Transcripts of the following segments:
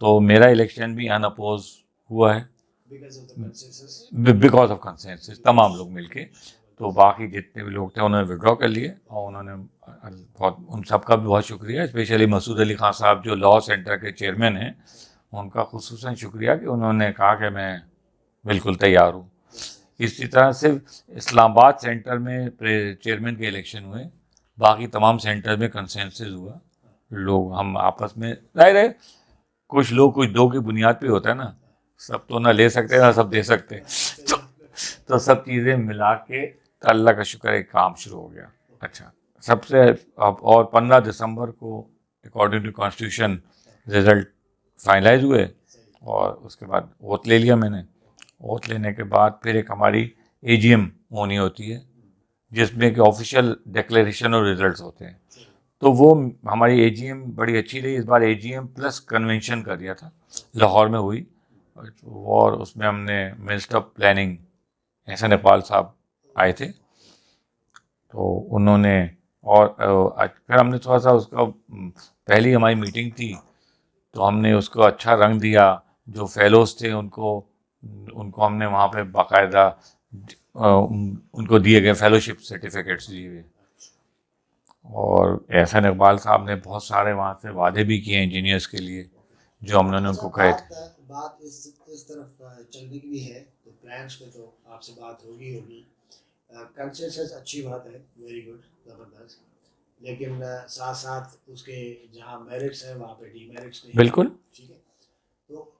تو میرا الیکشن بھی ان اپوز ہوا ہے بیکاز آف کنسنسس، تمام لوگ مل کے. تو باقی جتنے بھی لوگ تھے انہوں نے وڈرا کر لیے، اور انہوں نے بہت، ان سب کا بھی بہت شکریہ، اسپیشلی مسعود علی خان صاحب جو لاء سینٹر کے چیئرمین ہیں، ان کا خصوصاً شکریہ کہ انہوں نے کہا کہ میں بالکل تیار ہوں. اسی طرح سے اسلام آباد سینٹر میں چیئرمین کے الیکشن ہوئے، باقی تمام سینٹر میں کنسنسس ہوا. لوگ ہم آپس میں ظاہر ہے کچھ لوگ کچھ دو کی بنیاد پہ ہوتا ہے نا، سب تو نہ لے سکتے نہ سب دے سکتے، تو سب چیزیں ملا کے تو اللہ کا شکر ہے کام شروع ہو گیا. اچھا سب سے اور 15 دسمبر کو according to constitution result finalise ہوئے، اور اس کے بعد ووٹ لے لیا میں نے. ووٹ لینے کے بعد پھر ایک ہماری اے جی ایم ہونی ہوتی ہے جس میں کہ آفیشیل ڈکلیریشن اور ریزلٹس ہوتے ہیں. تو وہ ہماری اے جی ایم بڑی اچھی رہی. اس بار اے جی ایم پلس کنونشن کر دیا تھا، لاہور میں ہوئی، اور اس میں ہم نے minister of planning Ahsan Iqbal صاحب آئے تھے. تو انہوں نے، اور پھر ہم نے تھوڑا سا اس کا، پہلی ہماری میٹنگ تھی تو ہم نے اس کو اچھا رنگ دیا. جو فیلوز تھے ان کو ہم نے وہاں پہ باقاعدہ ان کو دیے گئے فیلوشپ سرٹیفکیٹس دیے گئے. اور احسن اقبال صاحب نے بہت سارے وہاں سے وعدے بھی کیے انجینئرس کے لیے جو ہم نے ان کو کہے تھے. بات اس طرف چلنے کی بھی ہے تو پلانس پہ تو آپ سے بات ہوگی. کنسنسس اچھی بات ہے، ویری گڈ، زبردست، لیکن ساتھ ساتھ اس کے جہاں میرٹس ہیں وہاں پہ ڈی میرٹس نہیں. بالکل ٹھیک ہے. تو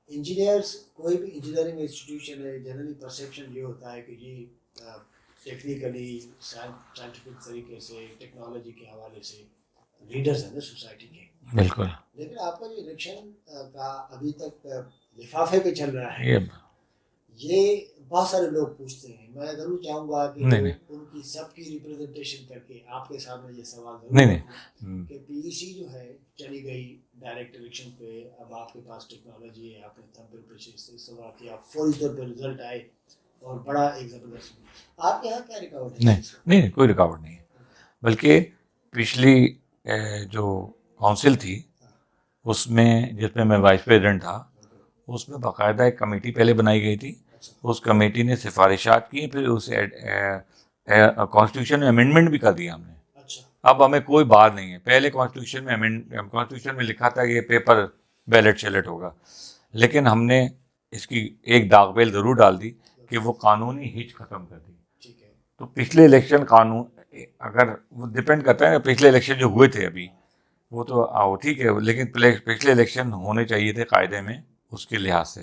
انجینئرس، کوئی بھی انجینئرنگ انسٹیٹیوشن ہے، جنرلی پرسیپشن یہ ہوتا ہے کہ جی ٹیکنیکلی سائنٹیفک طریقے سے ٹیکنالوجی کے حوالے سے لیڈرز ہیں نا سوسائٹی کے. بالکل. لیکن آپ کا جو الیکشن کا ابھی تک لفافے پہ چل رہا ہے، یہ بہت سارے لوگ پوچھتے ہیں. میں ضرور چاہوں گا کہ ان کی سب کی ریپرزنٹیشن کر کے آپ کے سامنے یہ سوال ضرور کہ پی ای سی جو ہے چلی گئی ڈائریکٹ الیکشن پہ، اب آپ کے پاس ٹیکنالوجی ہے، آپ نے تھمبل پہ سوال کیا، فوری طور پہ رزلٹ آئے اور بڑا ایک زبردست. آپ کے یہاں کیا رکاوٹ ہے؟ نہیں کوئی رکاوٹ نہیں ہے، بلکہ پچھلی جو کونسل تھی اس میں، جس میں وائس پریزیڈنٹ تھا، اس میں باقاعدہ ایک کمیٹی پہلے بنائی گئی تھی. اس کمیٹی نے سفارشات کی، پھر اسے کانسٹیٹیوشن میں امینڈمنٹ بھی کر دیا ہم نے. اب ہمیں کوئی بات نہیں ہے. پہلے کانسٹیٹیوشن میں لکھا تھا کہ یہ پیپر بیلٹ شیلٹ ہوگا، لیکن ہم نے اس کی ایک داغ بیل ضرور ڈال دی کہ وہ قانونی ہچ ختم کر دی. تو پچھلے الیکشن قانون، اگر وہ ڈپینڈ کرتا ہے نا، پچھلے الیکشن جو ہوئے تھے ابھی وہ تو ٹھیک ہے، لیکن پچھلے الیکشن ہونے چاہیے تھے قاعدے میں اس کے لحاظ سے،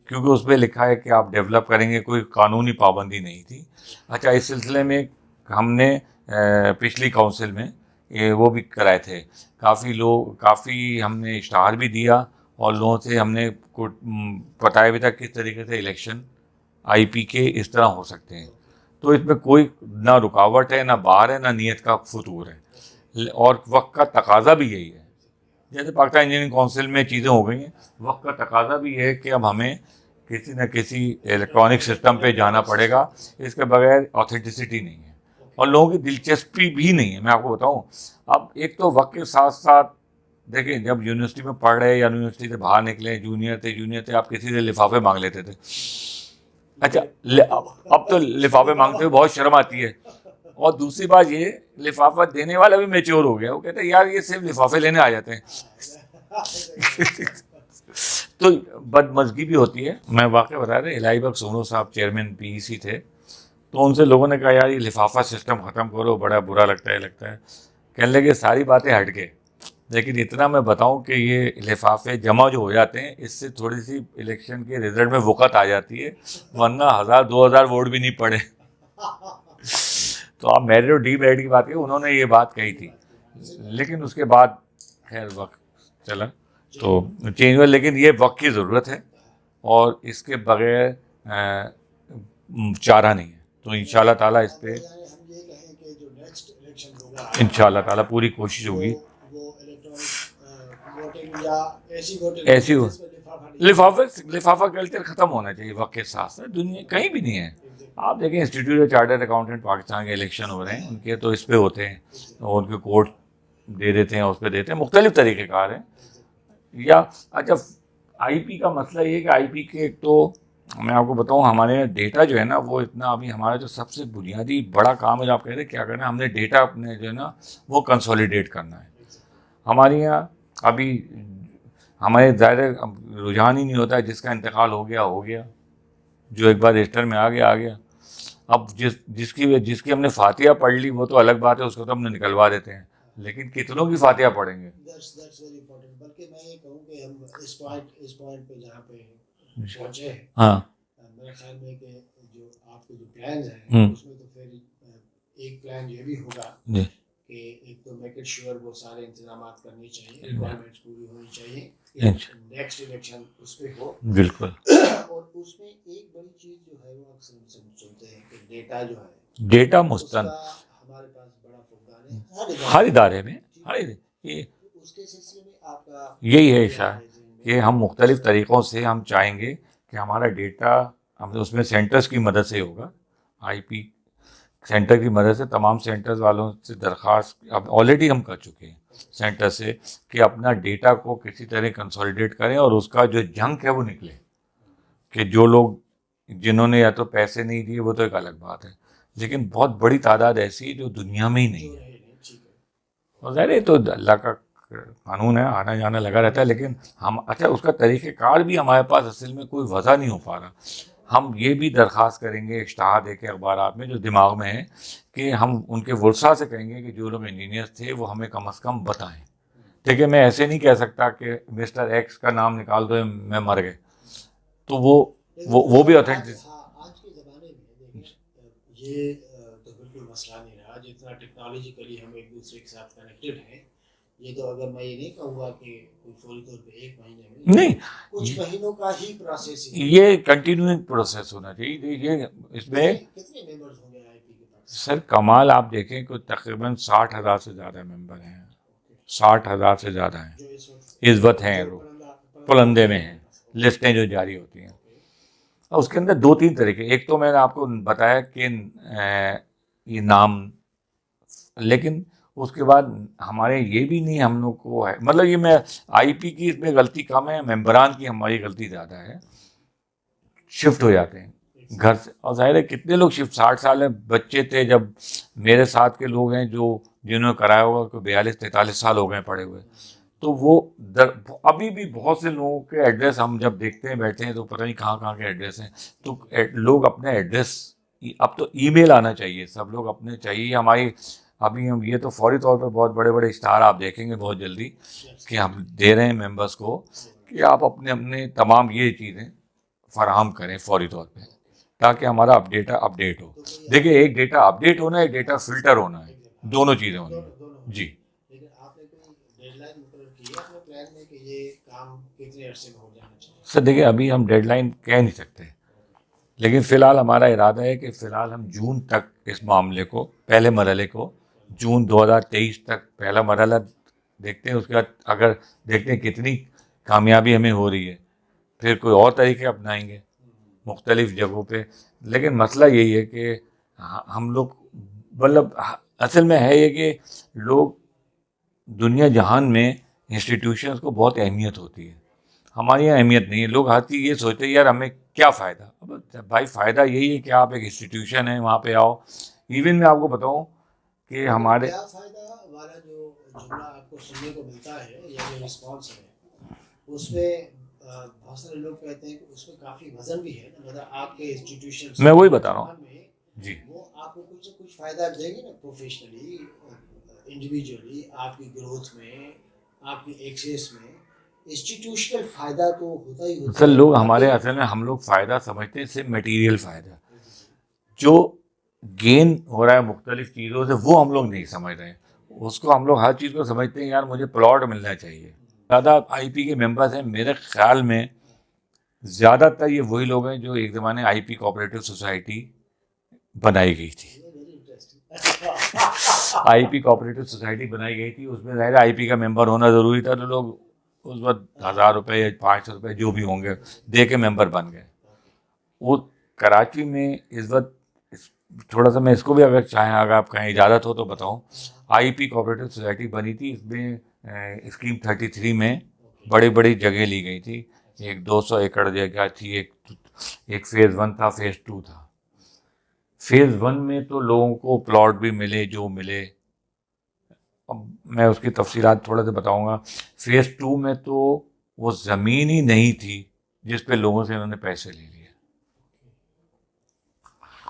کیونکہ اس پہ لکھا ہے کہ آپ ڈیولپ کریں گے، کوئی قانونی پابندی نہیں تھی. اچھا اس سلسلے میں ہم نے پچھلی کونسل میں وہ بھی کرائے تھے، کافی ہم نے اشتہار بھی دیا اور لوگوں سے ہم نے بتایا بھی تھا کس طریقے سے الیکشن آئی پی کے اس طرح ہو سکتے ہیں. تو اس میں کوئی نہ رکاوٹ ہے، نہ باہر ہے، نہ نیت کا فطور ہے، اور وقت کا تقاضا بھی یہی ہے. جیسے پاکستان انجینئرنگ کونسل میں چیزیں ہو گئی ہیں، وقت کا تقاضا بھی یہ ہے کہ اب ہمیں کسی نہ کسی الیکٹرانک سسٹم پہ جانا پڑے گا. اس کے بغیر آتھینٹسٹی نہیں ہے اور لوگوں کی دلچسپی بھی نہیں ہے. میں آپ کو بتاؤں، اب ایک تو وقت کے ساتھ ساتھ دیکھیں، جب یونیورسٹی میں پڑھ رہے یا یونیورسٹی سے باہر نکلے، جونیئر تھے، آپ کسی سے لفافے مانگ لیتے تھے. اچھا اب تو لفافے مانگتے ہوئے بہت شرم آتی ہے. اور دوسری بات یہ، لفافہ دینے والا بھی میچور ہو گیا، وہ کہتے ہیں یار یہ صرف لفافے لینے آ جاتے ہیں. تو بدمزگی بھی ہوتی ہے. میں واقعہ بتا رہا، الہی بخش سونو صاحب چیئرمین پی ای سی تھے، تو ان سے لوگوں نے کہا یار یہ لفافہ سسٹم ختم کرو، بڑا برا لگتا ہے. کہنے لگے ساری باتیں ہٹ کے، لیکن اتنا میں بتاؤں کہ یہ لفافے جمع جو ہو جاتے ہیں، اس سے تھوڑی سی الیکشن کے رزلٹ میں وقت آ جاتی ہے، ورنہ 1000-2000 ووٹ بھی نہیں پڑے. تو آپ میرٹ اور ڈی میرٹ کی بات کی، انہوں نے یہ بات کہی تھی، لیکن اس کے بعد خیر وقت چلا تو چینج ہوا. لیکن یہ وقت کی ضرورت ہے اور اس کے بغیر چارہ نہیں ہے. تو انشاءاللہ تعالیٰ اس پہ انشاءاللہ تعالیٰ پوری کوشش ہوگی. ایسی ہو لفافہ کلچر ختم ہونا چاہیے وقت کے ساتھ ساتھ. دنیا کہیں بھی نہیں ہے. آپ دیکھیں institute of chartered accountant Pakistan کے الیکشن ہو رہے ہیں، ان کے تو اس پہ ہوتے ہیں، اور ان کے کوڈ دے دیتے ہیں، اس پہ دیتے ہیں، مختلف طریقہ کار ہیں. یا اچھا آئی پی کا مسئلہ یہ ہے کہ آئی پی کے ایک تو میں آپ کو بتاؤں ہمارے ڈیٹا جو ہے نا وہ اتنا ابھی ہمارا جو سب سے بنیادی بڑا کام ہے جو آپ کہہ رہے ہیں کیا کرنا ہے ہم نے ڈیٹا اپنے جو ہے نا وہ کنسولیڈیٹ کرنا ہے. ہمارے یہاں ابھی ہمارے ظاہر رجحان ہی نہیں ہوتا ہے جس کا انتقال ہو گیا جو ایک بار رجسٹر میں آ گیا. اب جس کی ہم نے فاتحہ پڑھ لی وہ تو الگ بات ہے اس کو تو ہم نے نکلوا دیتے ہیں لیکن کتنوں کی فاتحہ پڑھیں گے. That's very important. بلکہ میں یہ کہوں کہ ہم اس پوائنٹ پہ جہاں پہ پہنچے ہیں ہاں میرے خیال میں کہ جو آپ کے جو پلانز ہیں اس میں تو پھر ایک پلان یہ بھی ہوگا کہ ایک تو میک اٹ شیور وہ سارے انتظامات کرنے چاہیے ریکوائرمنٹس پوری ہونی چاہیے نیکسٹ الیکشن اس پہ ہو. بالکل. اور اس میں ایک بڑی چیز جو ہے وہ اکثر سنتے ہیں کہ ڈیٹا جو ہے ڈیٹا مستند ہمارے پاس بڑا فقدان ہے ہر ادارے میں اس کے سلسلے میں آپ کا یہی ہے اشارہ کہ ہم مختلف طریقوں سے ہم چاہیں گے کہ ہمارا ڈیٹا ہم اس میں سینٹرز کی مدد سے ہوگا. آئی پی سینٹر کی مدد سے تمام سینٹرز والوں سے درخواست اب آلریڈی ہم کر چکے ہیں سینٹر سے کہ اپنا ڈیٹا کو کسی طرح کنسولیڈیٹ کریں اور اس کا جو جنک ہے وہ نکلے کہ جو لوگ جنہوں نے یا تو پیسے نہیں دیے وہ تو ایک الگ بات ہے لیکن بہت بڑی تعداد ایسی ہے جو دنیا میں ہی نہیں ہے. اور ظاہر ہے تو اللہ کا قانون ہے آنا جانا لگا رہتا ہے لیکن ہم اچھا اس کا طریقہ کار بھی ہمارے پاس اصل میں کوئی وضع نہیں ہو پا رہا. ہم یہ بھی درخواست کریں گے اشتہار دے کے اخبارات میں جو دماغ میں ہے کہ ہم ان کے ورثہ سے کہیں گے کہ جو لوگ انجینئرس تھے وہ ہمیں کم از کم بتائیں. دیکھیے میں ایسے نہیں کہہ سکتا کہ مسٹر ایکس کا نام نکال دو میں مر گئے تو وہ بھی آج کے زمانے میں یہ تو بالکل مسئلہ نہیں رہا جتنا ٹیکنالوجیکلی ہم ایک دوسرے کے ساتھ کنیکٹڈ ہیں. یہ تو اگر میں یہ نہیں کہوں گا کہ کوئی فوری طور پہ ایک مہینے میں نہیں کچھ مہینوں کا ہی پروسیس ہے. یہ کنٹینیوئنگ پروسیس ہونا چاہیے. یہ اس میں کتنے ممبرز ہوں گے آئی پی کے پاس؟ سر کمال آپ دیکھیں کہ تقریباً 60,000 سے زیادہ ممبر ہیں 60,000 سے زیادہ ہیں جو اس وقت ہیں پلندے میں ہیں لسٹیں جو جاری ہوتی ہیں. اور اس کے اندر 2-3 طریقے ایک تو میں نے آپ کو بتایا کہ یہ نام لیکن اس کے بعد ہمارے یہ بھی نہیں ہم لوگ کو ہے مطلب یہ میں آئی پی کی اس میں غلطی کم ہے ممبران کی ہماری غلطی زیادہ ہے. شفٹ ہو جاتے ہیں گھر سے اور ظاہر ہے کتنے لوگ شفٹ 60 سال بچے تھے جب میرے ساتھ کے لوگ ہیں جو جنہوں نے کرایا ہوگا کوئی 42-43 سال ہو گئے پڑے ہوئے تو وہ ابھی بھی بہت سے لوگوں کے ایڈریس ہم جب دیکھتے ہیں بیٹھے ہیں تو پتہ نہیں کہاں کے ایڈریس ہیں. تو لوگ اپنے ایڈریس اب تو ای میل آنا چاہیے سب لوگ اپنے چاہیے ہماری ابھی ہم یہ تو فوری طور پہ بہت بڑے بڑے اسٹار آپ دیکھیں گے بہت جلدی کہ ہم دے رہے ہیں ممبرس کو کہ آپ اپنے تمام یہ چیزیں فراہم کریں فوری طور پہ تاکہ ہمارا اپڈیٹ ہو. دیکھیے ایک ڈیٹا اپڈیٹ ہونا ہے ایک ڈیٹا فلٹر ہونا ہے دونوں چیزیں ہونی ہیں. جی لیکن آپ نے کوئی ڈیڈ لائن مقرر کی ہے اپنے پلان میں کہ یہ کام کتنے عرصے میں ہو جانا چاہیے؟ سر دیکھیے ابھی ہم ڈیڈ لائن کہہ نہیں سکتے لیکن فی الحال ہمارا ارادہ ہے کہ فی الحال ہم جون تک اس معاملے کو پہلے مرحلے کو جون 2023 تک پہلا مرحلہ دیکھتے ہیں. اس کے بعد اگر دیکھتے ہیں کتنی کامیابی ہمیں ہو رہی ہے پھر کوئی اور طریقے اپنائیں گے مختلف جگہوں پہ. لیکن مسئلہ یہی ہے کہ ہم لوگ مطلب اصل میں ہے یہ کہ لوگ دنیا جہان میں انسٹیٹیوشنس کو بہت اہمیت ہوتی ہے ہماری یہاں اہمیت نہیں ہے. لوگ ہر چیز یہ سوچتے ہیں یار ہمیں کیا فائدہ. بھائی فائدہ یہی ہے کہ آپ ایک انسٹیٹیوشن ہیں وہاں پہ آؤ. ایون میں آپ کو بتاؤں کہ ہمارے کیا فائدہ والا جو جملہ آپ کو سننے کو ملتا ہے یا جو رسپانس ہے اس میں بہت سارے لوگ کہتے ہیں کہ اس میں کافی وزن بھی ہے مطلب آپ کے انسٹیٹیوشن میں وہی بتا رہا ہوں جی وہ آپ کو کچھ سے کچھ فائدہ دیں گے نا پروفیشنلی انڈیویجولی آپ کی گروتھ میں آپ کی ایکسیس میں انسٹیٹیوشنل فائدہ تو ہوتا ہی ہوتا ہے. سر لوگ ہمارے اصل میں ہم لوگ فائدہ سمجھتے ہیں صرف میٹیریل فائدہ جو گین ہو رہا ہے مختلف چیزوں سے وہ ہم لوگ نہیں سمجھ رہے ہیں. اس کو ہم لوگ ہر چیز کو سمجھتے ہیں یار مجھے پلاٹ ملنا چاہیے. زیادہ آئی پی کے ممبرس ہیں میرے خیال میں زیادہ تر یہ وہی لوگ ہیں جو ایک زمانے آئی پی کوآپریٹو سوسائٹی بنائی گئی تھی. آئی پی کوآپریٹو سوسائٹی بنائی گئی تھی اس میں ظاہر آئی پی کا ممبر ہونا ضروری تھا تو لوگ اس وقت 1000 روپے یا 500 روپے جو بھی ہوں گے دے کے ممبر بن گئے. وہ کراچی میں اس وقت تھوڑا سا میں اس کو بھی اگر چاہیں اگر آپ کہیں اجازت ہو تو بتاؤں آئی پی کوآپریٹو سوسائٹی بنی تھی اس میں اسکیم 33 میں بڑی بڑی جگہ لی گئی تھی. ایک 200 ایکڑ جگہ تھی, ایک فیز 1 تھا, فیز 2 تھا. فیز 1 میں تو لوگوں کو پلاٹ بھی ملے جو ملے. اب میں اس کی تفصیلات تھوڑا سا بتاؤں گا. فیز 2 میں تو وہ زمین ہی نہیں تھی جس پہ لوگوں سے انہوں نے پیسے لے لیے,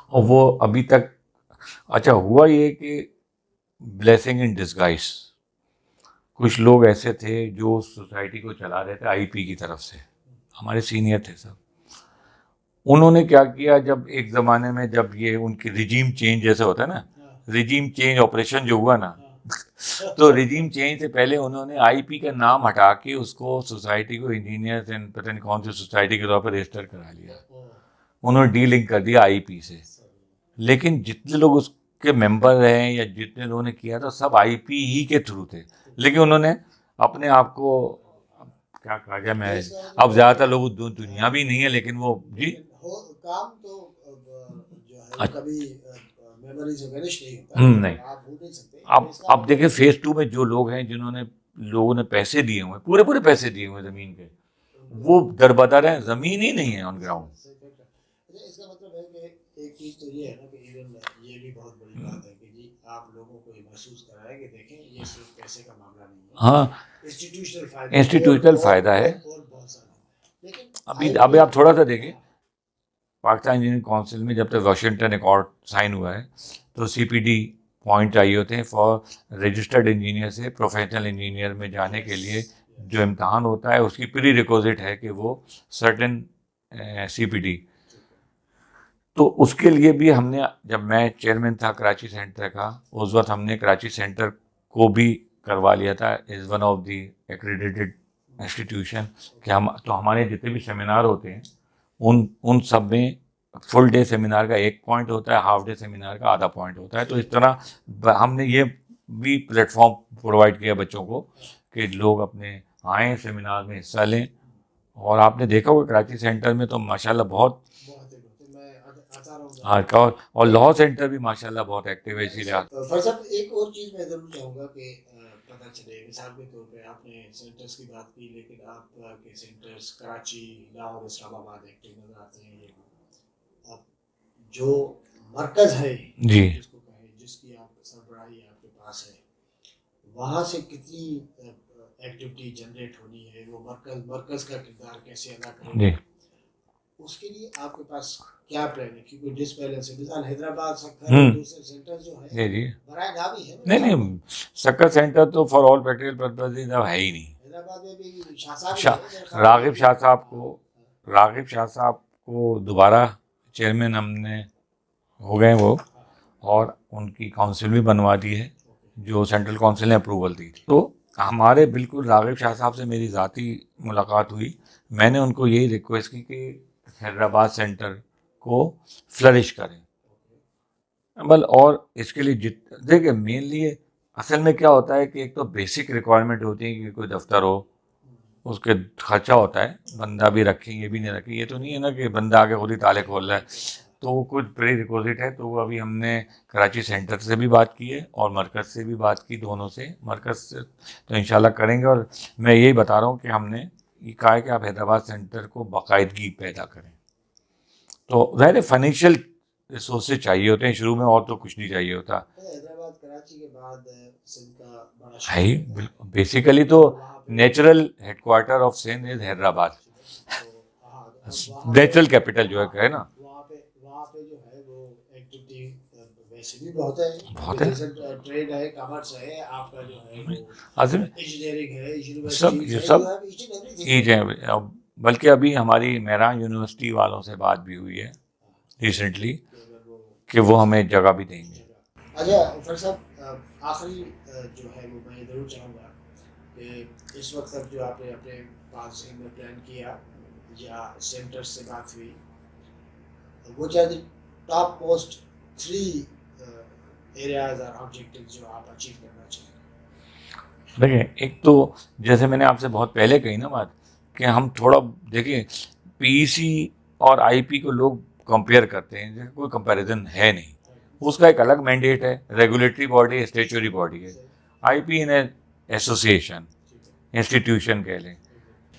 اور وہ ابھی تک. اچھا ہوا یہ کہ بلیسنگ ان ڈسگائز, کچھ لوگ ایسے تھے جو سوسائٹی کو چلا رہے تھے آئی پی کی طرف سے, ہمارے سینئر تھے سب. انہوں نے کیا کیا, جب ایک زمانے میں جب یہ ان کی ریجیم چینج جیسے ہوتا ہے نا, ریجیم چینج آپریشن جو ہوا نا, تو ریجیم چینج سے پہلے انہوں نے آئی پی کا نام ہٹا کے اس کو سوسائٹی کو انجینئر پتہ نہیں کون سی سوسائٹی کے طور پر رجسٹر کرا لیا. انہوں نے ڈی لنک کر دیا آئی پی سے. لیکن جتنے لوگ اس کے ممبر ہیں یا جتنے لوگوں نے کیا تھا سب آئی پی ہی کے تھرو تھے. لیکن انہوں نے اپنے آپ کو کیا کہا جائے, میں اب زیادہ تر لوگ دنیا بھی نہیں ہے, لیکن وہ جی کام تو جو ہے کبھی میموری سے وینش نہیں ہوتا, نہیں. آپ بھول نہیں سکتے. اب دیکھیں فیز 2 میں جو لوگ ہیں جنہوں نے لوگوں نے پیسے دیے ہوئے, پورے پیسے دیے ہوئے زمین کے, وہ دربدر ہیں, زمین ہی نہیں ہے آن گراؤنڈ. اس کا مطلب ہے کہ ایک چیز تو یہ ہے نا کہ ایون یہ بھی بہت بڑی بات ہے کہ جی آپ لوگوں کو یہ محسوس کرائے کہ دیکھیں یہ صرف پیسے کا معاملہ نہیں ہے. ہاں, انسٹیٹیوشنل فائدہ ہے. اور بہت سارا. ابھی آپ تھوڑا سا دیکھیں, پاکستان انجینئرنگ کونسل میں جب تک واشنگٹن ایکارڈ سائن ہوا ہے تو سی پی ڈی پوائنٹ چاہیے ہوتے ہیں فار رجسٹرڈ انجینئر سے پروفیشنل انجینئر میں جانے کے لیے. جو امتحان ہوتا ہے اس کی پری ریکوزٹ ہے کہ وہ سرٹن سی پی ڈی. تو اس کے لیے بھی ہم نے, جب میں چیئرمین تھا کراچی سینٹر کا, اس وقت ہم نے کراچی سینٹر کو بھی کروا لیا تھا as one of the accredited institution, کہ تو ہمارے جتنے بھی سیمینار ہوتے ہیں ان سب میں فل ڈے سیمینار کا 1 پوائنٹ ہوتا ہے, ہاف ڈے سیمینار کا آدھا پوائنٹ ہوتا ہے. تو اس طرح ہم نے یہ بھی پلیٹ فارم پرووائڈ کیا بچوں کو کہ لوگ اپنے آئیں سیمینار میں حصہ لیں. اور آپ نے دیکھا ہوگا کراچی سینٹر میں تو ماشاء اللہ بہت, اور لاہور سینٹر بھی ماشاء اللہ بہت ایکٹیو ہے. اسی لیے فرض صاحب ایک اور چیز میں ضرور چاہوں گا کہ پتہ چلے, مثال کے طور پہ آپ نے سینٹرز کی بات کی, لیکن آپ کے سینٹرز کراچی, لاہور, اسلام آباد ایکٹیو نظر آتے ہیں. اب جو مرکز ہے جی, جس کو کہیں, جس کی آپ سربراہی آپ کے پاس ہے, وہاں سے کتنی ایکٹیویٹی جنریٹ ہونی ہے, وہ مرکز کا کردار کیسے ادا کرے جی, گا, اس کے لیے آپ کے پاس کیا پلان ہے؟ کیونکہ ڈسبیلنس ہے. مثال حیدرآباد سکر دوسرے سینٹر جو ہے جی برائے نامی ہے. نہیں, سکر سینٹر تو فار آل پریکٹیکل پرپز ہے ہی نہیں. حیدرآباد میں بھی شاہ صاحب راغب شاہ صاحب کو دوبارہ چیئرمین ہم نے ہو گئے وہ, اور ان کی کونسل بھی بنوا دی ہے جو سینٹرل کونسل نے اپروول دی تھی. تو ہمارے بالکل راغب شاہ صاحب سے میری ذاتی ملاقات ہوئی. میں نے ان کو یہی ریکویسٹ کی کہ حیدرآباد سینٹر کو فلرش کریں. اور اس کے لیے دیکھیں مینلی اصل میں کیا ہوتا ہے کہ ایک تو بیسک ریکوائرمنٹ ہوتی ہے کہ کوئی دفتر ہو, اس کے خرچہ ہوتا ہے, بندہ بھی رکھیں یہ بھی نہیں رکھیں. یہ تو نہیں ہے نا کہ بندہ آگے خود ہی تالے کھول رہا ہے. تو وہ کچھ پری ریکوزٹ ہے. تو وہ ابھی ہم نے کراچی سینٹر سے بھی بات کی ہے اور مرکز سے بھی بات کی, دونوں سے. مرکز سے تو انشاءاللہ کریں گے, اور میں یہی بتا رہا ہوں کہ ہم نے یہ کہا ہے کہ آپ حیدرآباد سینٹر کو باقاعدگی پیدا کریں. تو ظاہر فائنینشیل ریسورسز چاہیے ہوتے ہیں شروع میں, اور تو کچھ نہیں چاہیے ہوتا. حیدرآباد کراچی کے بعد سندھ کا بڑا ہے ہی بیسیکلی تو natural head quarter of Sindh is Hyderabad, natural capital جو ہے نا. وہاں پہ جو ہے وہ ایکٹیویٹی ویسے بھی بہت ہے, ٹریڈ ہے, کامرس ہے, آپ کا جو ہے انجینئرنگ ہے, یونیورسٹی سب ایج ہے. بلکہ ابھی ہماری مہران یونیورسٹی والوں سے بات بھی ہوئی ہے ریسنٹلی کہ وہ ہمیں جگہ بھی دیں گے. اچھا فرض صاحب آخری جو ہے وہ میں ضرور چاہوں گا کہ اس وقت تک جو آپ نے اپنے پاس میں پلان کیا یا سینٹر سے بات ہوئی, وہ چاہتے ٹاپ موسٹ 3 ایریاز اور آبجیکٹیوز جو آپ اچیو کرنا چاہیں. دیکھیں ایک تو جیسے میں نے آپ سے بہت پہلے کہی نا بات, کہ ہم تھوڑا دیکھیں پی ای سی اور آئی پی کو لوگ کمپیئر کرتے ہیں, کوئی کمپیریزن ہے نہیں. اس کا ایک الگ مینڈیٹ ہے, ریگولیٹری باڈی, اسٹیچوری باڈی ہے. آئی پی ان ایسوسیشن, انسٹیٹیوشن کہہ لیں.